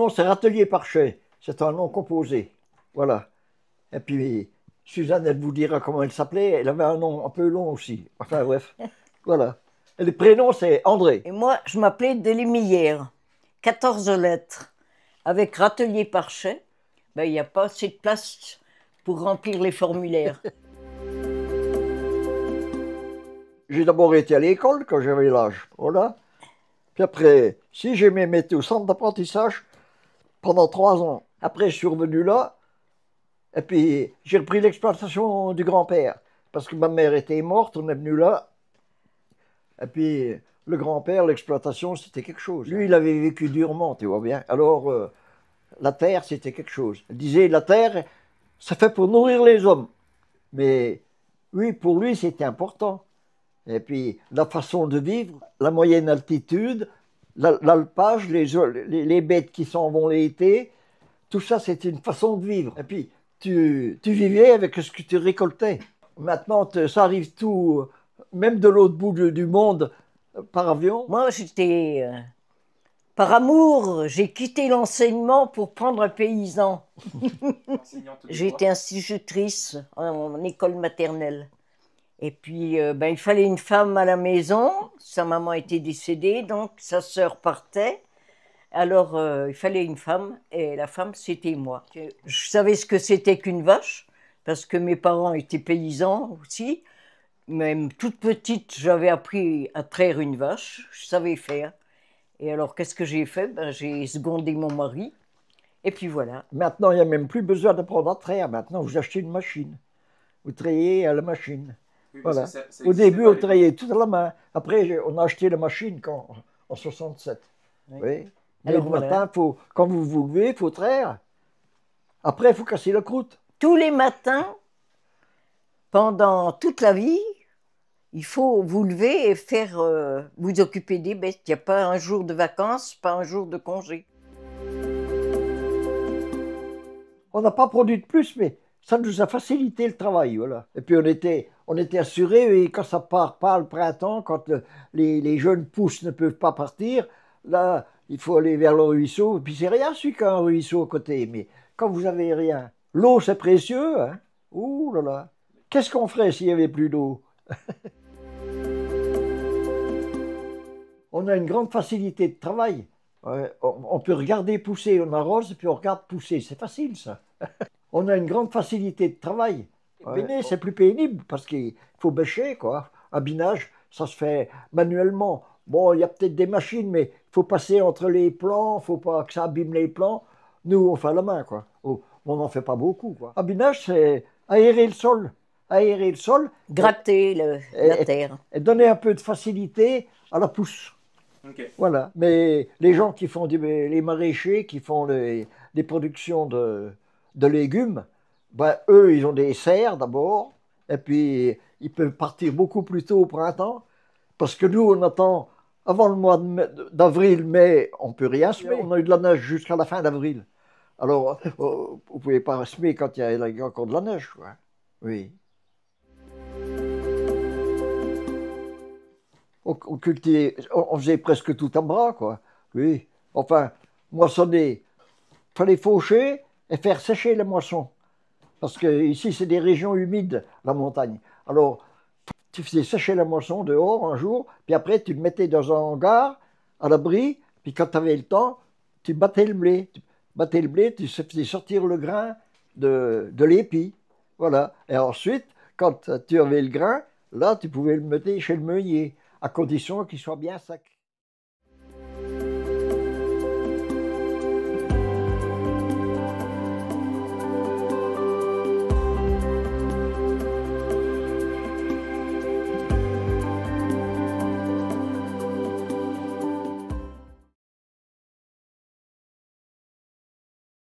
prénom, c'est Râtelier-Parchet. C'est un nom composé. Voilà. Et puis, Suzanne, elle vous dira comment elle s'appelait. Elle avait un nom un peu long aussi. Enfin, bref. Voilà. Et le prénom, c'est André. Et moi, je m'appelais Delémillère. 14 lettres. Avec Râtelier-Parchet, ben, il n'y a pas assez de place pour remplir les formulaires. J'ai d'abord été à l'école quand j'avais l'âge. Voilà. Puis après, si j'ai même été au centre d'apprentissage pendant 3 ans. Après, je suis revenu là. Et puis, j'ai repris l'exploitation du grand-père. Parce que ma mère était morte, on est venu là. Et puis, le grand-père, l'exploitation, c'était quelque chose. Lui, il avait vécu durement, tu vois bien. Alors, la terre, c'était quelque chose. Il disait, la terre, ça fait pour nourrir les hommes. Mais oui, pour lui, c'était important. Et puis, la façon de vivre, la moyenne altitude, l'alpage, les bêtes qui s'en vont l'été, tout ça, c'était une façon de vivre. Et puis, tu vivais avec ce que tu récoltais. Maintenant, ça arrive tout, même de l'autre bout du monde, par avion. Moi, j'étais. Par amour, j'ai quitté l'enseignement pour prendre un paysan. J'ai été institutrice en école maternelle. Et puis, ben, il fallait une femme à la maison. Sa maman était décédée, donc sa sœur partait. Alors, il fallait une femme, et la femme, c'était moi. Je savais ce que c'était qu'une vache, parce que mes parents étaient paysans aussi. Même toute petite, j'avais appris à traire une vache, je savais faire. Et alors, qu'est-ce que j'ai fait? Ben, j'ai secondé mon mari, et puis voilà. Maintenant, il n'y a même plus besoin d'apprendre à traire. Maintenant, vous achetez une machine. Vous trayez à la machine. Oui, voilà. ça Au début, on trayait tout à la main. Après, on a acheté la machine en 67. Oui. Oui. Mais Alors, le voilà. matin, quand vous vous levez, il faut traire. Après, il faut casser la croûte. Tous les matins, pendant toute la vie, il faut vous lever et faire, vous occuper des bêtes. Il n'y a pas un jour de vacances, pas un jour de congé. On n'a pas produit de plus, mais ça nous a facilité le travail. Voilà. Et puis, on était assurés, et quand ça part pas le printemps, quand les jeunes pousses ne peuvent pas partir, là, il faut aller vers le ruisseau. Et puis, c'est rien, celui qui a un ruisseau à côté. Mais quand vous avez rien, l'eau, c'est précieux. Hein. Ouh là là. Qu'est-ce qu'on ferait s'il n'y avait plus d'eau? On a une grande facilité de travail. On peut regarder pousser, on arrose et puis on regarde pousser. C'est facile ça. On a une grande facilité de travail. Biner, c'est plus pénible parce qu'il faut bêcher, quoi. Un binage, ça se fait manuellement. Bon, il y a peut-être des machines, mais il faut passer entre les plants, il ne faut pas que ça abîme les plants. Nous, on fait à la main, quoi. On n'en fait pas beaucoup, quoi. Un binage, c'est aérer le sol. Aérer le sol. Gratter la terre. Et donner un peu de facilité à la pousse. Okay. Voilà. Mais les gens qui font les maraîchers, qui font des productions de légumes, ben, eux, ils ont des serres d'abord, et puis ils peuvent partir beaucoup plus tôt au printemps, parce que nous, on attend avant le mois d'avril, mai, on ne peut rien semer. On a eu de la neige jusqu'à la fin d'avril. Alors, vous ne pouvez pas semer quand il y a encore de la neige, quoi. Oui. On cultivait, on faisait presque tout à bras, quoi. Oui. Enfin, moissonner, il fallait faucher et faire sécher les moissons. Parce que ici, c'est des régions humides, la montagne. Alors, tu faisais sécher la moisson dehors un jour, puis après, tu le mettais dans un hangar, à l'abri, puis quand tu avais le temps, tu battais le blé. Tu battais le blé, tu faisais sortir le grain de l'épi. Voilà. Et ensuite, quand tu avais le grain, là, tu pouvais le mettre chez le meunier, à condition qu'il soit bien sec.